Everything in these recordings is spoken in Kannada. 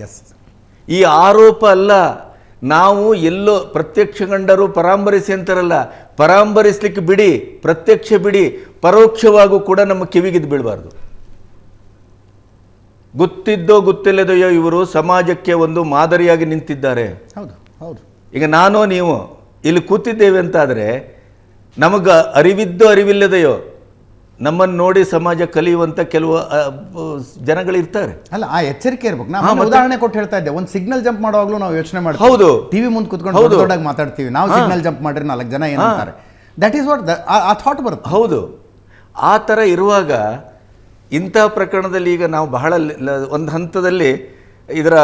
ಎಸ್. ಈ ಆರೋಪ ಅಲ್ಲ, ನಾವು ಎಲ್ಲೋ ಪ್ರತ್ಯಕ್ಷ ಕಂಡರೂ ಪರಾಂಬರಿಸಿ ಅಂತಾರಲ್ಲ, ಪರಾಂಬರಿಸ್ಲಿಕ್ಕೆ ಬಿಡಿ, ಪ್ರತ್ಯಕ್ಷ ಬಿಡಿ, ಪರೋಕ್ಷವಾಗೂ ಕೂಡ ನಮ್ಮ ಕಿವಿಗಿದ್ದು ಬೀಳಬಾರ್ದು. ಗೊತ್ತಿದ್ದೋ ಗೊತ್ತಿಲ್ಲದೆಯೋ ಇವರು ಸಮಾಜಕ್ಕೆ ಒಂದು ಮಾದರಿಯಾಗಿ ನಿಂತಿದ್ದಾರೆ. ಹೌದು ಹೌದು. ಈಗ ನಾನೋ ನೀವು ಇಲ್ಲಿ ಕೂತಿದ್ದೇವೆ ಅಂತಾದರೆ ನಮಗೆ ಅರಿವಿದ್ದೋ ಅರಿವಿಲ್ಲದೆಯೋ ನಮ್ಮನ್ನು ನೋಡಿ ಸಮಾಜ ಕಲಿಯುವಂತ ಕೆಲವು ಜನಗಳಿರ್ತಾರೆ. ಅಲ್ಲ, ಆ ಎಚ್ಚರಿಕೆ ಇರ್ಬೇಕು. ನಾವು ಉದಾಹರಣೆ ಕೊಟ್ಟು ಹೇಳ್ತಾ ಇದ್ದೆ, ಒಂದು ಸಿಗ್ನಲ್ ಜಂಪ್ ಮಾಡುವಾಗಲೂ ನಾವು ಯೋಚನೆ ಮಾಡ್ತೀವಿ. ಹೌದು, ಟಿವಿ ಮುಂದೆ ಕುತ್ಕೊಂಡು ದೊಡ್ಡದಾಗಿ ಮಾತಾಡ್ತೀವಿ. ನಾವು ಸಿಗ್ನಲ್ ಜಂಪ್ ಮಾಡಿದ್ರೆ 4 ಜನ ಏನಂತಾರೆ, ದಟ್ ಈಸ್ ವಾಟ್ ಆ ಥಾಟ್ ಬರುತ್ತೆ. ಹೌದು, ಆ ಥರ ಇರುವಾಗ ಇಂಥ ಪ್ರಕರಣದಲ್ಲಿ ಈಗ ನಾವು ಬಹಳ ಒಂದು ಹಂತದಲ್ಲಿ ಇದರ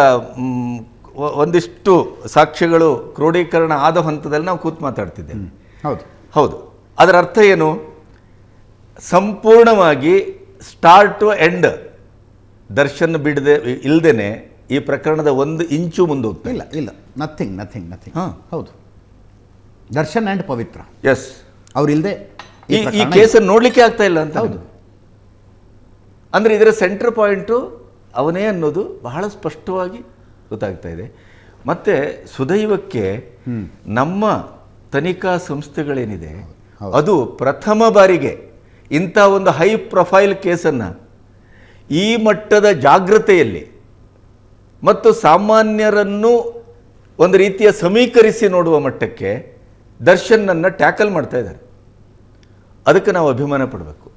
ಒಂದಿಷ್ಟು ಸಾಕ್ಷ್ಯಗಳು ಕ್ರೋಢೀಕರಣ ಆದ ಹಂತದಲ್ಲಿ ನಾವು ಕೂತು ಮಾತಾಡ್ತಿದ್ದೇವೆ. ಹೌದು ಹೌದು. ಅದರ ಅರ್ಥ ಏನು? ಸಂಪೂರ್ಣವಾಗಿ ಸ್ಟಾರ್ಟ್ ಟು ಎಂಡ್ ದರ್ಶನ್ ಬಿಡದೆ ಇಲ್ದೇನೆ ಈ ಪ್ರಕರಣದ 1 ಇಂಚು ಮುಂದೆ ಹೋಗ್ತಾ ಇಲ್ಲ ಇಲ್ಲ. ನಥಿಂಗ್. ಹೌದು, ದರ್ಶನ್ ಆ್ಯಂಡ್ ಪವಿತ್ರ. ಎಸ್, ಅವ್ರಿಲ್ದೆ ಈ ಕೇಸನ್ನು ನೋಡ್ಲಿಕ್ಕೆ ಆಗ್ತಾ ಇಲ್ಲ ಅಂತ. ಹೌದು, ಅಂದ್ರೆ ಇದರ ಸೆಂಟರ್ ಪಾಯಿಂಟು ಅವನೇ ಅನ್ನೋದು ಬಹಳ ಸ್ಪಷ್ಟವಾಗಿ ಗೊತ್ತಾಗ್ತಾ ಇದೆ. ಮತ್ತೆ ಸುದೈವಕ್ಕೆ ನಮ್ಮ ತನಿಖಾ ಸಂಸ್ಥೆಗಳೇನಿದೆ ಅದು ಪ್ರಥಮ ಬಾರಿಗೆ ಇಂಥ ಒಂದು ಹೈ ಪ್ರೊಫೈಲ್ ಕೇಸನ್ನು ಈ ಮಟ್ಟದ ಜಾಗೃತೆಯಲ್ಲಿ ಮತ್ತು ಸಾಮಾನ್ಯರನ್ನು ಒಂದು ರೀತಿಯ ಸಮೀಕರಿಸಿ ನೋಡುವ ಮಟ್ಟಕ್ಕೆ ದರ್ಶನ್ನನ್ನು ಟ್ಯಾಕಲ್ ಮಾಡ್ತಾ ಇದ್ದಾರೆ. ಅದಕ್ಕೆ ನಾವು ಅಭಿಮಾನ ಪಡಬೇಕು.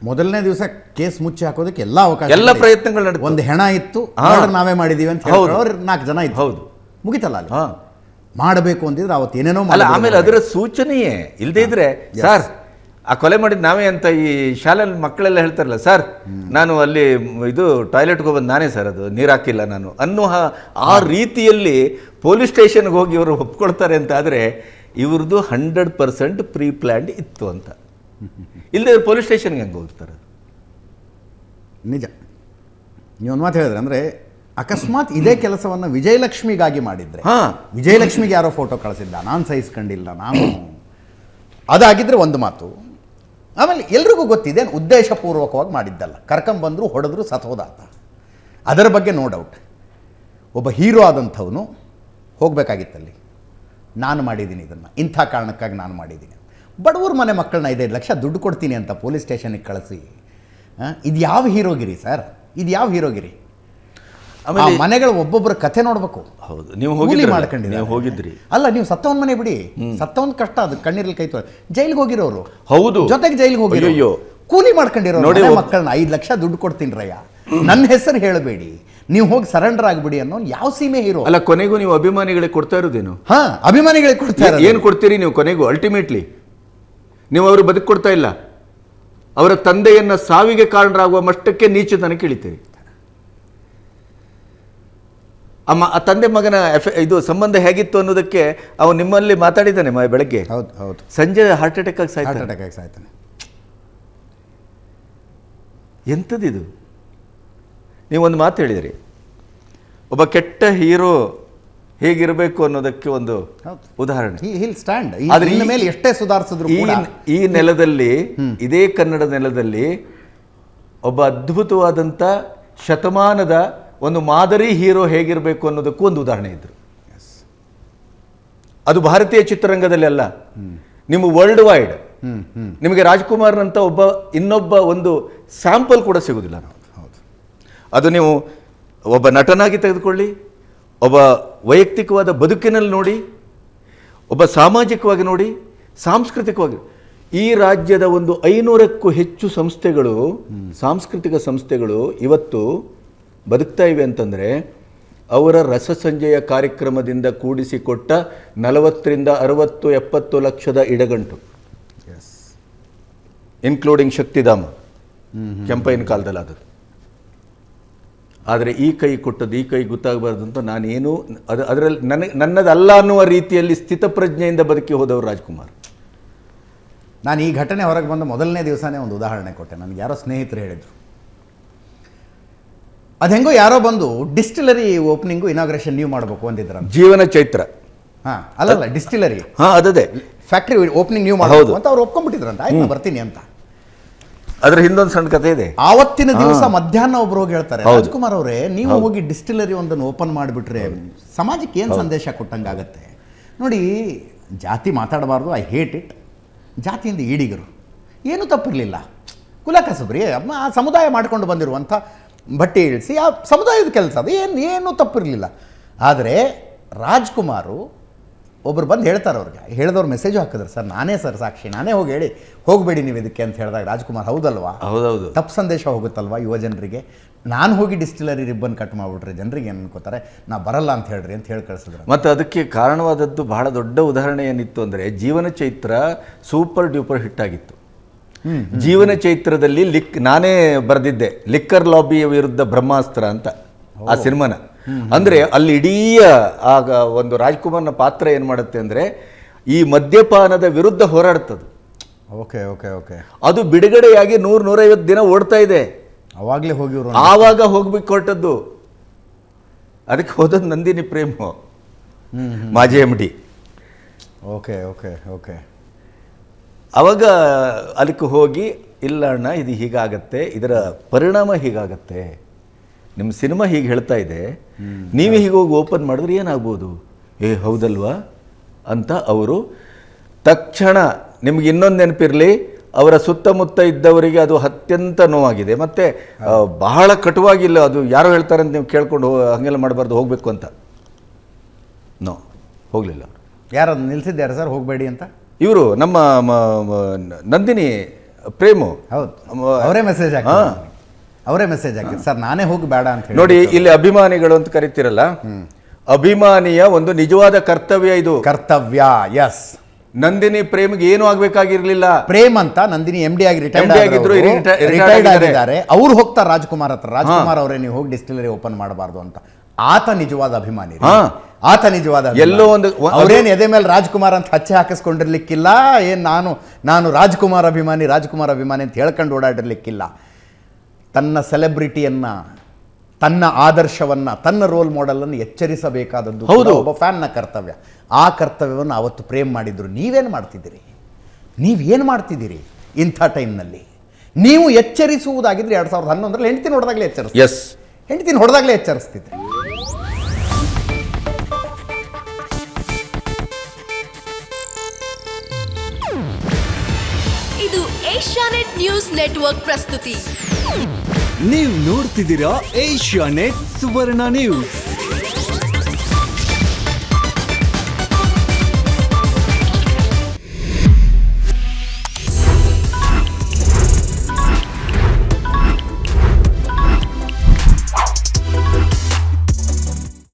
ಮೊದಲನೇ ದಿವಸ ಕೇಸ್ ಮುಚ್ಚಿ ಹಾಕೋದಕ್ಕೆ ಎಲ್ಲ ಅವಕಾಶ, ಎಲ್ಲ ಪ್ರಯತ್ನಗಳು ನಡೆದು, ಒಂದು ಹೆಣ ಇತ್ತು, ನಾವೇ ಮಾಡಿದೀವಿ ಅಂತ 4 ಜನ ಇತ್ತು. ಹೌದು, ಮುಗಿತಲ್ಲ ಅಲ್ಲಿ. ಮಾಡಬೇಕು ಅಂತಿದ್ರೆ ಅವತ್ತು ಏನೇನೋ ಅಲ್ಲ. ಆಮೇಲೆ ಅದರ ಸೂಚನೆಯೇ ಇಲ್ಲದೇ ಇದ್ರೆ, ಸರ್ ಆ ಕೊಲೆ ಮಾಡಿದ್ದು ನಾವೇ ಅಂತ ಈ ಶಾಲೆಯಲ್ಲಿ ಮಕ್ಕಳೆಲ್ಲ ಹೇಳ್ತಾರಲ್ಲ, ಸರ್ ನಾನು ಅಲ್ಲಿ ಇದು ಟಾಯ್ಲೆಟ್ಗೆ ಹೋಗೋದು ನಾನೇ ಸರ್, ಅದು ನೀರು ಹಾಕಿಲ್ಲ ನಾನು ಅನ್ನೋ ಆ ರೀತಿಯಲ್ಲಿ ಪೊಲೀಸ್ ಸ್ಟೇಷನ್ಗೆ ಹೋಗಿ ಇವರು ಒಪ್ಕೊಳ್ತಾರೆ ಅಂತ ಆದರೆ ಇವ್ರದ್ದು 100% ಪ್ರೀ ಪ್ಲ್ಯಾಂಡ್ ಇತ್ತು ಅಂತ. ಇಲ್ಲದೆ ಪೊಲೀಸ್ ಸ್ಟೇಷನ್ಗೆ ಹೆಂಗೆ ಹೋಗ್ತಾರೆ? ನಿಜ. ನೀವೊಂದು ಮಾತು ಹೇಳಿದ್ರೆ, ಅಂದರೆ ಅಕಸ್ಮಾತ್ ಇದೇ ಕೆಲಸವನ್ನು ವಿಜಯಲಕ್ಷ್ಮಿಗಾಗಿ ಮಾಡಿದ್ರೆ, ವಿಜಯಲಕ್ಷ್ಮಿಗೆ ಯಾರೋ ಫೋಟೋ ಕಳಿಸಿದ್ದ, ನಾನು ಸಹಿಸ್ಕೊಂಡಿಲ್ಲ, ನಾನು ಅದಾಗಿದ್ದರೆ ಒಂದು ಮಾತು. ಆಮೇಲೆ ಎಲ್ರಿಗೂ ಗೊತ್ತಿದೆ ಉದ್ದೇಶಪೂರ್ವಕವಾಗಿ ಮಾಡಿದ್ದಲ್ಲ, ಕರ್ಕೊಂಬಂದರು, ಹೊಡೆದ್ರು, ಸತ್ತೋದಾತ. ಅದರ ಬಗ್ಗೆ ನೋ ಡೌಟ್. ಒಬ್ಬ ಹೀರೋ ಆದಂಥವನು ಹೋಗಬೇಕಾಗಿತ್ತಲ್ಲಿ, ನಾನು ಮಾಡಿದ್ದೀನಿ ಇದನ್ನು, ಇಂಥ ಕಾರಣಕ್ಕಾಗಿ ನಾನು ಮಾಡಿದ್ದೀನಿ. ಬಡವ್ರ ಮನೆ ಮಕ್ಕಳನ್ನ 5 ಲಕ್ಷ ದುಡ್ಡು ಕೊಡ್ತೀನಿ ಅಂತ ಪೊಲೀಸ್ ಸ್ಟೇಷನಿಗೆ ಕಳಿಸಿ, ಇದು ಯಾವ ಹೀರೋಗಿರಿ ಸರ್? ಇದು ಯಾವ ಹೀರೋಗಿರಿ? ಆಮೇಲೆ ಮನೆಗಳು ಒಬ್ಬೊಬ್ಬರ ಕಥೆ ನೋಡ್ಬೇಕು. ಹೌದು, ನೀವು ಹೋಗಿದ್ರಿ ಅಲ್ಲ, ನೀವು ಸತ್ತವನ್ ಮನೆ ಬಿಡಿ, ಸತ್ತವನ್ ಕಷ್ಟ, ಅದು ಕಣ್ಣೀರಲ್ಲಿ ಕೈ ತೊಳೆ ಜೈಲಿಗೆ ಹೋಗಿರೋರು. ಹೌದು, ಜೊತೆಗೆ ಜೈಲಿಗೆ ಹೋಗಿರೋ, ಕೂಲಿ ಮಾಡ್ಕೊಂಡಿರೋ ಮಕ್ಕಳನ್ನ 5 ಲಕ್ಷ ದುಡ್ಡು ಕೊಡ್ತೀನಿ ರಯ್ಯ, ನನ್ನ ಹೆಸರು ಹೇಳಬೇಡಿ, ನೀವು ಹೋಗಿ ಸರೆಂಡರ್ ಆಗ್ಬಿಡಿ ಅನ್ನೋ ಯಾವ ಸೀಮೆ ಹೀರೋ? ಅಲ್ಲ, ಕೊನೆಗೂ ನೀವು ಅಭಿಮಾನಿಗಳಿಗೆ ಕೊಡ್ತಾ ಇರೋದೇನು? ಅಭಿಮಾನಿಗಳಿಗೆ ಕೊಡ್ತಾ ಇರೋದು ಏನು ಕೊಡ್ತೀರಿ ನೀವು? ಕೊನೆಗೂ ಅಲ್ಟಿಮೇಟ್ಲಿ ನೀವು ಅವರು ಬದುಕು ಕೊಡ್ತಾ ಇಲ್ಲ, ಅವರ ತಂದೆಯನ್ನ ಸಾವಿಗೆ ಕಾರಣರಾಗುವ ಮಟ್ಟಕ್ಕೆ ನೀಚತನಕ್ಕೆ ಇಳಿತೀರಿ. ಆ ತಂದೆ ಮಗನ ಇದು ಸಂಬಂಧ ಹೇಗಿತ್ತು ಅನ್ನೋದಕ್ಕೆ ಅವನು ನಿಮ್ಮಲ್ಲಿ ಮಾತಾಡಿದ್ದಾನೆ ಬೆಳಗ್ಗೆ. ಹೌದು ಹೌದು. ಸಂಜೆ ಹಾರ್ಟ್ ಅಟ್ಯಾಕ್ ಆಗಿ ಸಾಯ್ತಾನೆ. ಎಂಥದ್ದಿದು? ನೀವೊಂದು ಮಾತು ಹೇಳಿದಿರಿ, ಒಬ್ಬ ಕೆಟ್ಟ ಹೀರೋ ಹೇಗಿರಬೇಕು ಅನ್ನೋದಕ್ಕೆ ಒಂದು ಉದಾಹರಣೆ. ಆದ್ರೆ ಮೇಲೆ ಎಷ್ಟೇ ಸುಧಾರಿಸಿದ್ರು ಈ ನೆಲದಲ್ಲಿ, ಇದೇ ಕನ್ನಡ ನೆಲದಲ್ಲಿ ಒಬ್ಬ ಅದ್ಭುತವಾದಂಥ ಶತಮಾನದ ಒಂದು ಮಾದರಿ ಹೀರೋ ಹೇಗಿರಬೇಕು ಅನ್ನೋದಕ್ಕೂ ಒಂದು ಉದಾಹರಣೆ ಇದ್ರು. ಅದು ಭಾರತೀಯ ಚಿತ್ರರಂಗದಲ್ಲಿ ಅಲ್ಲ, ನಿಮ್ಮ ವರ್ಲ್ಡ್ ವೈಡ್ ನಿಮಗೆ ರಾಜ್ಕುಮಾರ್ನಂತ ಇನ್ನೊಬ್ಬ ಒಂದು ಸ್ಯಾಂಪಲ್ ಕೂಡ ಸಿಗುವುದಿಲ್ಲ. ಅದು ನೀವು ಒಬ್ಬ ನಟನಾಗಿ ತೆಗೆದುಕೊಳ್ಳಿ, ಒಬ್ಬ ವೈಯಕ್ತಿಕವಾದ ಬದುಕಿನಲ್ಲಿ ನೋಡಿ, ಒಬ್ಬ ಸಾಮಾಜಿಕವಾಗಿ ನೋಡಿ, ಸಾಂಸ್ಕೃತಿಕವಾಗಿ. ಈ ರಾಜ್ಯದ ಒಂದು 500ಕ್ಕೂ ಹೆಚ್ಚು ಸಂಸ್ಥೆಗಳು, ಸಾಂಸ್ಕೃತಿಕ ಸಂಸ್ಥೆಗಳು ಇವತ್ತು ಬದುಕ್ತಾ ಇವೆ ಅಂತಂದರೆ ಅವರ ರಸಸಂಜೆಯ ಕಾರ್ಯಕ್ರಮದಿಂದ ಕೂಡಿಸಿಕೊಟ್ಟ 40 60 70 ಲಕ್ಷದ ಇಡಗಂಟು, ಇನ್ಕ್ಲೂಡಿಂಗ್ ಶಕ್ತಿಧಾಮ, ಕೆಂಪೈನ ಕಾಲದಲ್ಲಿ ಆದದ್ದು. ಆದರೆ ಈ ಕೈ ಕೊಟ್ಟದ್ದು ಈ ಕೈ ಗೊತ್ತಾಗಬಾರ್ದು ಅಂತ ನಾನೇನು ಅದರಲ್ಲಿ ನನ್ನದಲ್ಲ ಅನ್ನುವ ರೀತಿಯಲ್ಲಿ ಸ್ಥಿತಪ್ರಜ್ಞೆಯಿಂದ ಬದುಕಿ ಹೋದವರು ರಾಜ್ಕುಮಾರ್. ನಾನು ಈ ಘಟನೆ ಹೊರಗೆ ಬಂದ ಮೊದಲನೇ ದಿವಸನೇ ಒಂದು ಉದಾಹರಣೆ ಕೊಟ್ಟೆ. ನನಗೆ ಯಾರೋ ಸ್ನೇಹಿತರು ಹೇಳಿದರು, ಅದು ಹೆಂಗೋ ಯಾರೋ ಬಂದು ಡಿಸ್ಟಿಲರಿ ಓಪನಿಂಗು ಇನಾಗ್ರೇಷನ್ ನೀವು ಮಾಡಬೇಕು ಅಂದಿದ್ರ. ಜೀವನ ಚೈತ್ರ, ಅಲ್ಲಲ್ಲ ಡಿಸ್ಟಿಲರಿ, ಅದೇ ಫ್ಯಾಕ್ಟ್ರಿ ಓಪನಿಂಗ್ ನೀವು ಮಾಡಬಹುದು ಅಂತ ಅವ್ರು ಒಪ್ಕೊಂಡ್ಬಿಟ್ಟಿದ್ರಂತ. ಆಯ್ತು ಬರ್ತೀನಿ ಅಂತ. ಅದ್ರ ಹಿಂದೊಂದು ಸಣ್ಣ ಕಥೆ ಇದೆ. ಆವತ್ತಿನ ದಿವಸ ಮಧ್ಯಾಹ್ನ ಒಬ್ರು ಹೋಗಿ ಹೇಳ್ತಾರೆ, ರಾಜ್ಕುಮಾರ್ ಅವರೇ, ನೀವು ಹೋಗಿ ಡಿಸ್ಟಿಲರಿ ಒಂದನ್ನು ಓಪನ್ ಮಾಡಿಬಿಟ್ರೆ ಸಮಾಜಕ್ಕೆ ಏನು ಸಂದೇಶ ಕೊಟ್ಟಂಗಾಗತ್ತೆ ನೋಡಿ. ಜಾತಿ ಮಾತಾಡಬಾರ್ದು, ಐ ಹೇಟ್ ಇಟ್. ಜಾತಿಯಿಂದ ಈಡಿಗರು ಏನೂ ತಪ್ಪಿರಲಿಲ್ಲ, ಕುಲ ಕಸಬ್ರಿ, ಆ ಸಮುದಾಯ ಮಾಡ್ಕೊಂಡು ಬಂದಿರುವಂಥ ಬಟ್ಟೆ ಇಳಿಸಿ ಆ ಸಮುದಾಯದ ಕೆಲಸ, ಅದು ಏನೂ ತಪ್ಪಿರಲಿಲ್ಲ. ಆದರೆ ರಾಜ್ಕುಮಾರು ಒಬ್ರು ಬಂದು ಹೇಳ್ತಾರೆ ಅವ್ರಿಗೆ, ಹೇಳಿದವ್ರು ಮೆಸೇಜು ಹಾಕಿದ್ರು, ಸರ್ ನಾನೇ ಸರ್ ಸಾಕ್ಷಿ, ನಾನೇ ಹೋಗಿ ಹೇಳಿ ಹೋಗಬೇಡಿ ನೀವು ಇದಕ್ಕೆ ಅಂತ ಹೇಳಿದಾಗ ರಾಜ್ಕುಮಾರ್ ಹೌದಲ್ವಾ, ಹೌದೌದು, ತಪ್ಪು ಸಂದೇಶ ಹೋಗುತ್ತಲ್ವಾ ಯುವ ಜನರಿಗೆ. ನಾನು ಹೋಗಿ ಡಿಸ್ಟಿಲರಿ ರಿಬ್ಬನ್ ಕಟ್ ಮಾಡಿಬಿಟ್ರೆ ಜನರಿಗೆ ಏನು ಅನ್ಕೋತಾರೆ, ನಾ ಬರಲ್ಲ ಅಂತ ಹೇಳ್ರಿ ಅಂತ ಹೇಳಿ ಕಳಿಸಿದ್ರು. ಮತ್ತು ಅದಕ್ಕೆ ಕಾರಣವಾದದ್ದು ಬಹಳ ದೊಡ್ಡ ಉದಾಹರಣೆ ಏನಿತ್ತು ಅಂದರೆ, ಜೀವನ ಚೈತ್ರ ಸೂಪರ್ ಡ್ಯೂಪರ್ ಹಿಟ್ ಆಗಿತ್ತು. ಜೀವನ ಚೈತ್ರದಲ್ಲಿ ನಾನೇ ಬರೆದಿದ್ದೆ ಲಿಕ್ಕರ್ ಲಾಬಿಯ ವಿರುದ್ಧ ಬ್ರಹ್ಮಾಸ್ತ್ರ ಅಂತ ಆ ಸಿನಿಮಾನ. ಅಂದರೆ ಅಲ್ಲಿ ಇಡೀ ಆಗ ಒಂದು ರಾಜ್ಕುಮಾರ್ನ ಪಾತ್ರ ಏನು ಮಾಡುತ್ತೆ ಅಂದರೆ, ಈ ಮದ್ಯಪಾನದ ವಿರುದ್ಧ ಹೋರಾಡ್ತದೆ. ಓಕೆ ಓಕೆ ಓಕೆ ಅದು ಬಿಡುಗಡೆಯಾಗಿ 100-150 ದಿನ ಓಡ್ತಾ ಇದೆ. ಅವಾಗಲೇ ಹೋಗಿವ್ರು, ಆವಾಗ ಹೋಗ್ಬೇಕು ಹೊರಟದ್ದು. ಅದಕ್ಕೆ ಹೋದದ್ದು ನಂದಿನಿ ಪ್ರೇಮ, ಮಾಜಿ MD. ಓಕೆ ಓಕೆ ಓಕೆ ಅವಾಗ ಅದಕ್ಕೆ ಹೋಗಿ, ಇಲ್ಲ ಅಣ್ಣ ಇದು ಹೀಗಾಗತ್ತೆ, ಇದರ ಪರಿಣಾಮ ಹೀಗಾಗತ್ತೆ, ನಿಮ್ಮ ಸಿನಿಮಾ ಹೀಗೆ ಹೇಳ್ತಾ ಇದೆ, ನೀವೇ ಹೀಗೆ ಹೋಗಿ ಓಪನ್ ಮಾಡಿದ್ರೆ ಏನಾಗ್ಬೋದು, ಹೌದಲ್ವಾ ಅಂತ ಅವರು ತಕ್ಷಣ. ನಿಮ್ಗೆ ಇನ್ನೊಂದು ನೆನಪಿರಲಿ, ಅವರ ಸುತ್ತಮುತ್ತ ಇದ್ದವರಿಗೆ ಅದು ಅತ್ಯಂತ ನೋವಾಗಿದೆ. ಮತ್ತು ಬಹಳ ಕಟುವಾಗಿಲ್ಲ, ಅದು ಯಾರೋ ಹೇಳ್ತಾರೆ ಅಂತ ನೀವು ಕೇಳ್ಕೊಂಡು ಹಾಗೆಲ್ಲ ಮಾಡಬಾರ್ದು, ಹೋಗಬೇಕು ಅಂತ. ಹೋಗಲಿಲ್ಲ. ಯಾರು ನಿಲ್ಸಿದ್ದಾರೆ ಸರ್ ಹೋಗಬೇಡಿ ಅಂತ? ಇವರು ನಮ್ಮ ನಂದಿನಿ ಪ್ರೇಮು. ಹೌದು, ಅವರೇ ಮೆಸೇಜ್ ಹಾಕಿ ಸರ್ ನಾನೇ ಹೋಗಿ ಬೇಡ ಅಂತ ಹೇಳಿ. ನೋಡಿ, ಇಲ್ಲಿ ಅಭಿಮಾನಿಗಳು ಅಂತ ಕರಿತೀರಲ್ಲ, ಅಭಿಮಾನಿಯ ಒಂದು ನಿಜವಾದ ಕರ್ತವ್ಯ ಇದು. ಕರ್ತವ್ಯ, ಎಸ್. ನಂದಿನಿ ಪ್ರೇಮ್ಗೆ ಏನು ಆಗ್ಬೇಕಾಗಿರ್ಲಿಲ್ಲ. ಪ್ರೇಮ್ ಅಂತ ನಂದಿನಿ MD ಆಗಿ ರಿಟೈರ್ಡ್ ಆಗಿದ್ದಾರೆ. ಅವ್ರು ಹೋಗ್ತಾರೆ ರಾಜ್ಕುಮಾರ್ ಹತ್ರ, ರಾಜ್ಕುಮಾರ್ ಅವರೇ ನೀವು ಹೋಗಿ ಡಿಸ್ಟಿಲರಿ ಓಪನ್ ಮಾಡಬಾರ್ದು ಅಂತ. ಆತ ನಿಜವಾದ ಅಭಿಮಾನಿ, ಆತ ನಿಜವಾದ ಎಲ್ಲೋ ಒಂದು ಅವ್ರೇನು ಎದೆ ಮೇಲೆ ರಾಜ್ಕುಮಾರ್ ಅಂತ ಹಚ್ಚೆ ಹಾಕಿಸ್ಕೊಂಡಿರ್ಲಿಕ್ಕಿಲ್ಲ. ಏನು ನಾನು ರಾಜ್ಕುಮಾರ್ ಅಭಿಮಾನಿ ಅಂತ ಹೇಳ್ಕೊಂಡು ಓಡಾಡಿರ್ಲಿಕ್ಕಿಲ್ಲ. ತನ್ನ ಸೆಲೆಬ್ರಿಟಿಯನ್ನ, ತನ್ನ ಆದರ್ಶವನ್ನ, ತನ್ನ ರೋಲ್ ಮಾಡೆಲನ್ನು ಎಚ್ಚರಿಸಬೇಕಾದದ್ದು ಒಬ್ಬ ಫ್ಯಾನ್ನ ಕರ್ತವ್ಯ. ಆ ಕರ್ತವ್ಯವನ್ನು ಅವತ್ತು ಪ್ರೇಮ್ ಮಾಡಿದ್ರು. ನೀವೇನು ಮಾಡ್ತಿದ್ದೀರಿ ಇಂಥ ಟೈಮ್ನಲ್ಲಿ? ನೀವು ಎಚ್ಚರಿಸುವುದಾಗಿದ್ರೆ 2011ರಲ್ಲಿ ಹೆಂಡತಿನ ಹೊಡೆದಾಗಲೇ ಎಚ್ಚರಿಸ್ತಿದ್ದೆ. ಇದು ಏಷ್ಯಾನೆಟ್ ನ್ಯೂಸ್ ನೆಟ್ವರ್ಕ್ ಪ್ರಸ್ತುತಿ. ನೀವು ನೋಡ್ತಿದ್ದೀರಾ ಏಷ್ಯಾನೆಟ್ ಸುವರ್ಣ ನ್ಯೂಸ್.